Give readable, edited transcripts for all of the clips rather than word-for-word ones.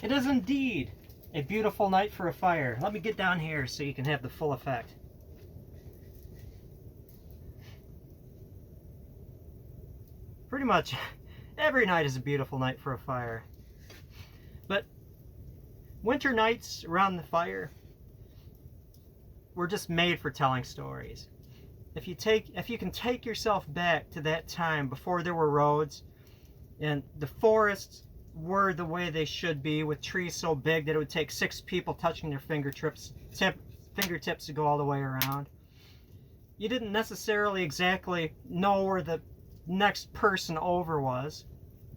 It is indeed a beautiful night for a fire. Let me get down here so you can have the full effect. Pretty much every night is a beautiful night for a fire. But winter nights around the fire were just made for telling stories. If you can take yourself back to that time before there were roads and the forests were the way they should be, with trees so big that it would take 6 people touching their fingertips to go all the way around. You didn't necessarily exactly know where the next person over was,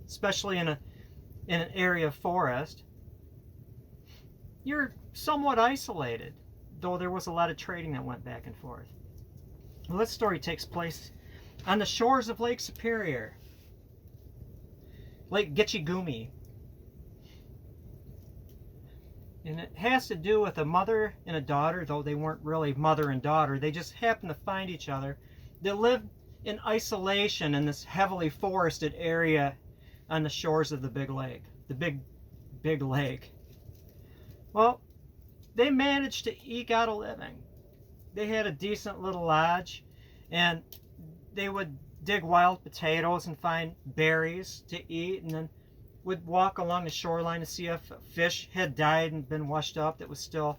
especially in an area of forest. You're somewhat isolated, though there was a lot of trading that went back and forth. Well, this story takes place on the shores of Lake Superior, Lake Gitchigumi. And it has to do with a mother and a daughter, though they weren't really mother and daughter. They just happened to find each other. They lived in isolation in this heavily forested area on the shores of the big lake. The big lake. Well, they managed to eke out a living. They had a decent little lodge, and they would dig wild potatoes and find berries to eat, and then would walk along the shoreline to see if a fish had died and been washed up that was still,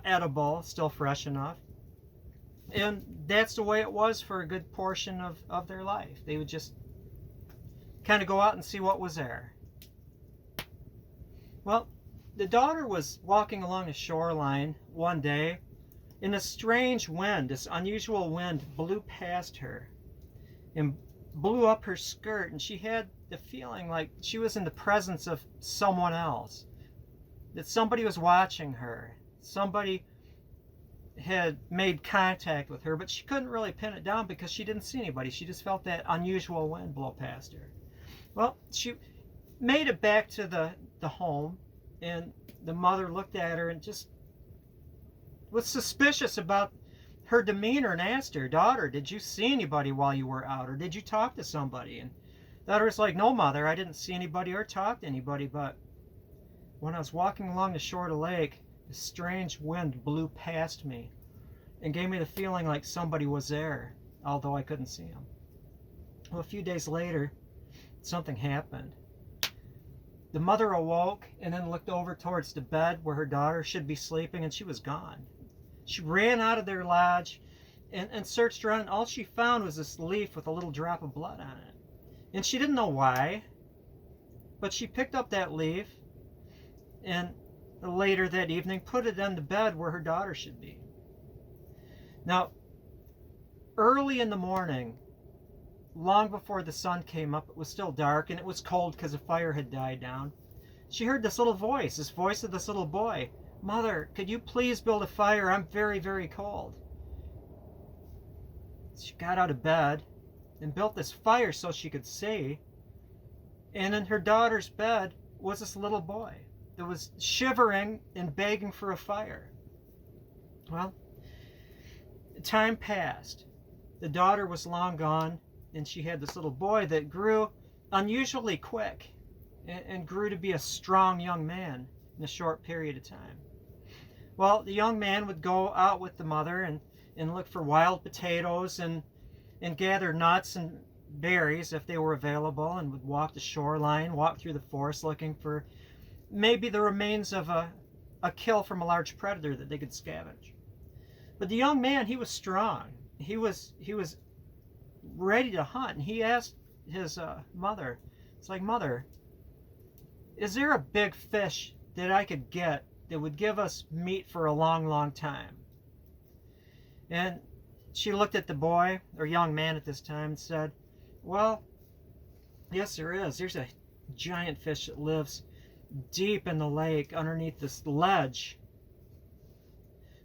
edible, still fresh enough. And that's the way it was for a good portion of their life. They would just kind of go out and see what was there. Well, the daughter was walking along the shoreline one day, and a strange wind, this unusual wind, blew past her and blew up her skirt, and she had the feeling like she was in the presence of someone else, that somebody was watching her. Somebody had made contact with her, but she couldn't really pin it down because she didn't see anybody. She just felt that unusual wind blow past her. Well, she made it back to the home, and the mother looked at her and just was suspicious about her demeanor and asked her, "Daughter, did you see anybody while you were out, or did you talk to somebody?" And the daughter was like, "No, mother, I didn't see anybody or talk to anybody, but when I was walking along the shore of the lake, a strange wind blew past me and gave me the feeling like somebody was there, although I couldn't see him." Well, a few days later, something happened. The mother awoke and then looked over towards the bed where her daughter should be sleeping, and she was gone. She ran out of their lodge and searched around, and all she found was this leaf with a little drop of blood on it. And she didn't know why, but she picked up that leaf and later that evening put it on the bed where her daughter should be. Now, early in the morning, long before the sun came up, it was still dark and it was cold because the fire had died down. She heard this little voice, this voice of this little boy. "Mother, could you please build a fire? I'm very, very cold." She got out of bed and built this fire so she could see. And in her daughter's bed was this little boy that was shivering and begging for a fire. Well, time passed. The daughter was long gone, and she had this little boy that grew unusually quick and grew to be a strong young man in a short period of time. Well, the young man would go out with the mother and look for wild potatoes and gather nuts and berries if they were available, and would walk the shoreline, walk through the forest looking for maybe the remains of a kill from a large predator that they could scavenge. But the young man, he was strong. He was ready to hunt, and he asked his mother, it's like, "Mother, is there a big fish that I could get that would give us meat for a long, long time?" And she looked at the boy, or young man at this time, and said, "Well, yes, there is. There's a giant fish that lives deep in the lake underneath this ledge,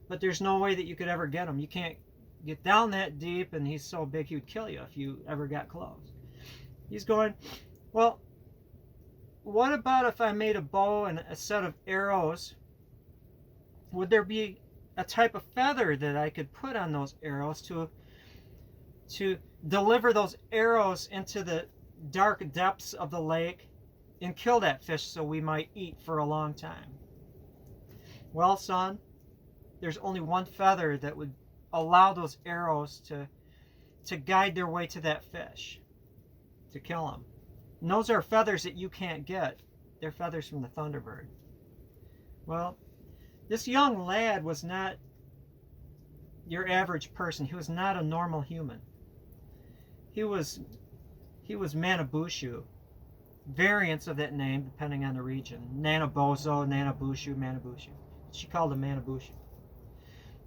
but there's no way that you could ever get him. You can't get down that deep, and he's so big he would kill you if you ever got close." He's going, "Well, what about if I made a bow and a set of arrows? Would there be a type of feather that I could put on those arrows to deliver those arrows into the dark depths of the lake and kill that fish so we might eat for a long time. Well, son, there's only one feather that would allow those arrows to guide their way to that fish, to kill him. And those are feathers that you can't get. They're feathers from the Thunderbird. Well, this young lad was not your average person. He was not a normal human. He was Manaboosho. Variants of that name, depending on the region. Manaboosho, Manaboosho, Manaboosho. She called him Manaboosho.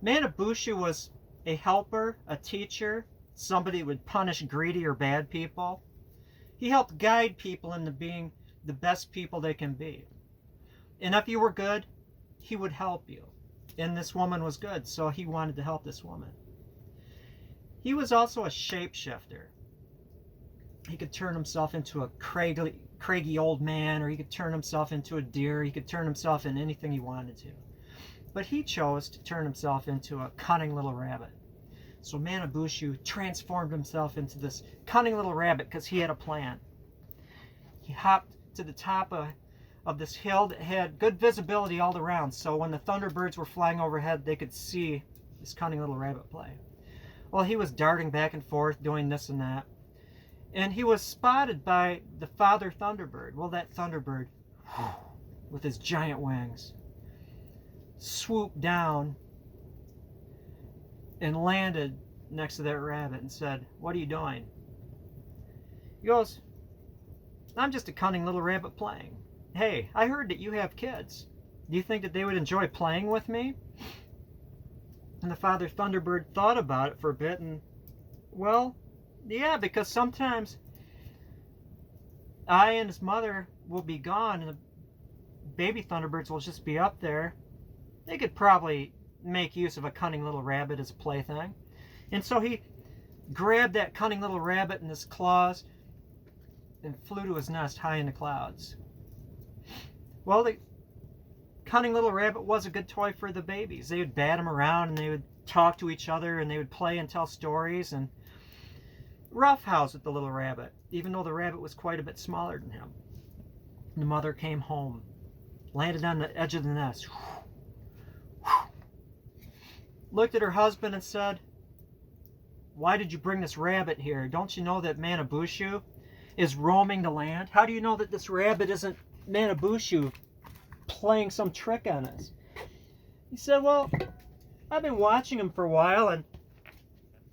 Manaboosho was a helper, a teacher, somebody who would punish greedy or bad people. He helped guide people into being the best people they can be. And if you were good, he would help you. And this woman was good, so he wanted to help this woman. He was also a shapeshifter. He could turn himself into a craggy old man, or he could turn himself into a deer. He could turn himself into anything he wanted to. But he chose to turn himself into a cunning little rabbit. So Manaboosho transformed himself into this cunning little rabbit because he had a plan. He hopped to the top of this hill that had good visibility all around, so when the Thunderbirds were flying overhead, they could see this cunning little rabbit play. Well, he was darting back and forth, doing this and that, and he was spotted by the father Thunderbird. Well, that Thunderbird, with his giant wings, swooped down and landed next to that rabbit and said, "What are you doing?" He goes, "I'm just a cunning little rabbit playing. Hey, I heard that you have kids. Do you think that they would enjoy playing with me?" And the father Thunderbird thought about it for a bit and, well, yeah, because sometimes I and his mother will be gone and the baby Thunderbirds will just be up there. They could probably make use of a cunning little rabbit as a plaything. And so he grabbed that cunning little rabbit in his claws and flew to his nest high in the clouds. Well, the cunning little rabbit was a good toy for the babies. They would bat him around and they would talk to each other and they would play and tell stories and roughhouse with the little rabbit, even though the rabbit was quite a bit smaller than him. The mother came home, landed on the edge of the nest, looked at her husband and said, "Why did you bring this rabbit here? Don't you know that Manaboosho is roaming the land? How do you know that this rabbit isn't Manaboosho playing some trick on us?" He said, "Well, I've been watching him for a while and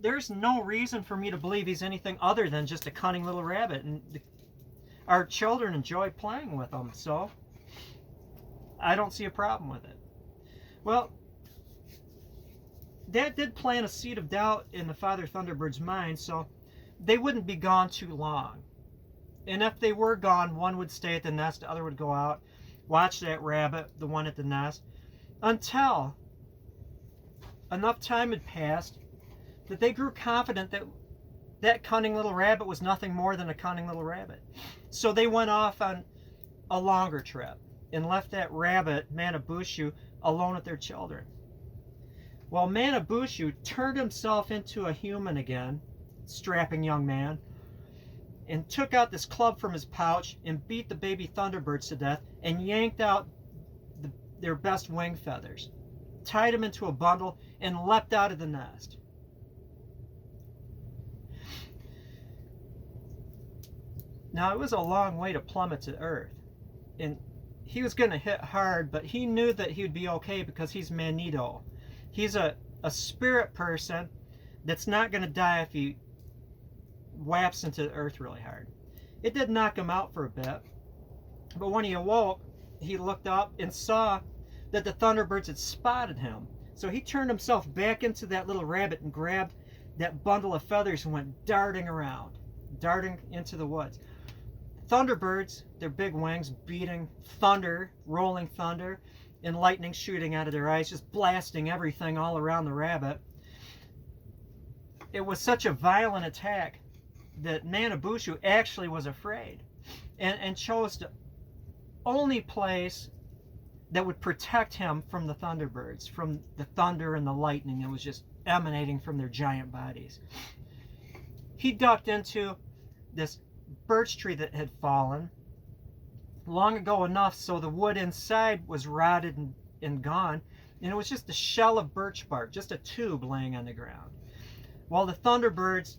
there's no reason for me to believe he's anything other than just a cunning little rabbit, and our children enjoy playing with him, so I don't see a problem with it." Well, that did plant a seed of doubt in the father Thunderbird's mind, so they wouldn't be gone too long. And if they were gone, one would stay at the nest, the other would go out, watch that rabbit, the one at the nest, until enough time had passed that they grew confident that that cunning little rabbit was nothing more than a cunning little rabbit. So they went off on a longer trip and left that rabbit, Manaboosho, alone with their children. Well, Manaboosho turned himself into a human again, strapping young man, and took out this club from his pouch and beat the baby Thunderbirds to death and yanked out their best wing feathers, tied them into a bundle, and leapt out of the nest. Now, it was a long way to plummet to Earth, and he was going to hit hard, but he knew that he would be okay because he's Manito. He's a spirit person that's not going to die if he whaps into the Earth really hard. It did knock him out for a bit, but when he awoke, he looked up and saw that the Thunderbirds had spotted him. So he turned himself back into that little rabbit and grabbed that bundle of feathers and went darting around, darting into the woods. Thunderbirds, their big wings beating thunder, rolling thunder, and lightning shooting out of their eyes, just blasting everything all around the rabbit. It was such a violent attack that Manaboosho actually was afraid and chose the only place that would protect him from the Thunderbirds, from the thunder and the lightning that was just emanating from their giant bodies. He ducked into this birch tree that had fallen, long ago enough so the wood inside was rotted and gone, and it was just a shell of birch bark, just a tube laying on the ground. While the Thunderbirds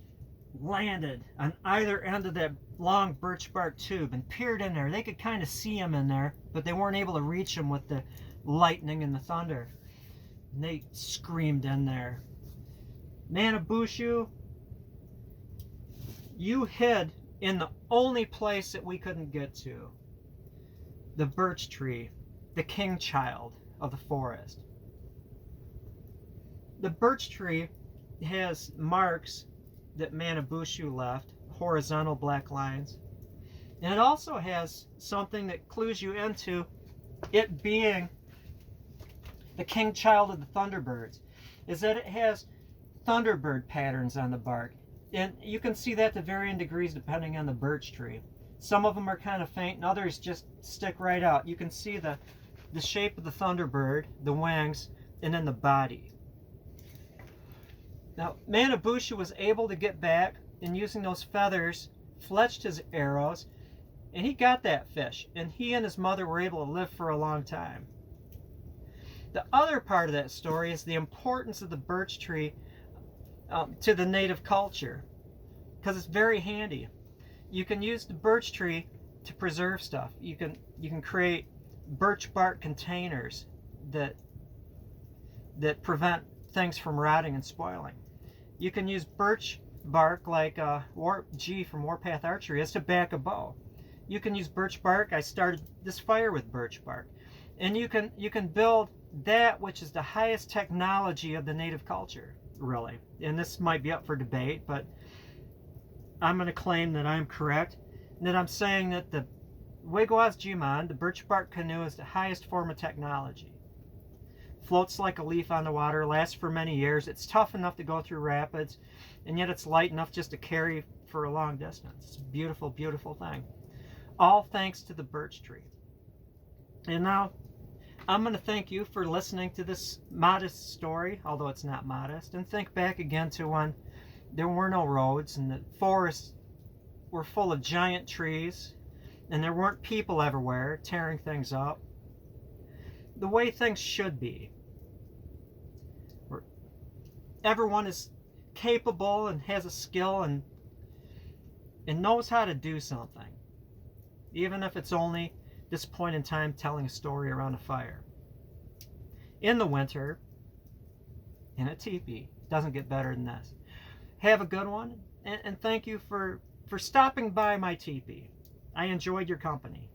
landed on either end of that long birch bark tube and peered in there. They could kind of see him in there, but they weren't able to reach him with the lightning and the thunder. And they screamed in there. Manaboosho, you hid in the only place that we couldn't get to. The birch tree, the king child of the forest. The birch tree has marks that Manaboosho left, horizontal black lines. And it also has something that clues you into it being the king child of the Thunderbirds, is that it has Thunderbird patterns on the bark. And you can see that to varying degrees depending on the birch tree. Some of them are kind of faint and others just stick right out. You can see the shape of the Thunderbird, the wings, and then the body. Now, Manaboosho was able to get back and using those feathers, fletched his arrows, and he got that fish. And he and his mother were able to live for a long time. The other part of that story is the importance of the birch tree to the native culture, because it's very handy. You can use the birch tree to preserve stuff. You can create birch bark containers that prevent things from rotting and spoiling. You can use birch bark like G from Warpath Archery as to back a bow. You can use birch bark. I started this fire with birch bark. And you can build that which is the highest technology of the native culture, really. And this might be up for debate, but I'm going to claim that I'm correct, and that I'm saying that the Wigwaz Jimon, the birch bark canoe, is the highest form of technology. Floats like a leaf on the water, lasts for many years. It's tough enough to go through rapids, and yet it's light enough just to carry for a long distance. It's a beautiful, beautiful thing. All thanks to the birch tree. And now, I'm going to thank you for listening to this modest story, although it's not modest, and think back again to when there were no roads and the forests were full of giant trees and there weren't people everywhere tearing things up. The way things should be, where everyone is capable and has a skill and knows how to do something, even if it's only this point in time telling a story around a fire. In the winter, in a teepee. Doesn't get better than this. Have a good one, and thank you for stopping by my teepee. I enjoyed your company.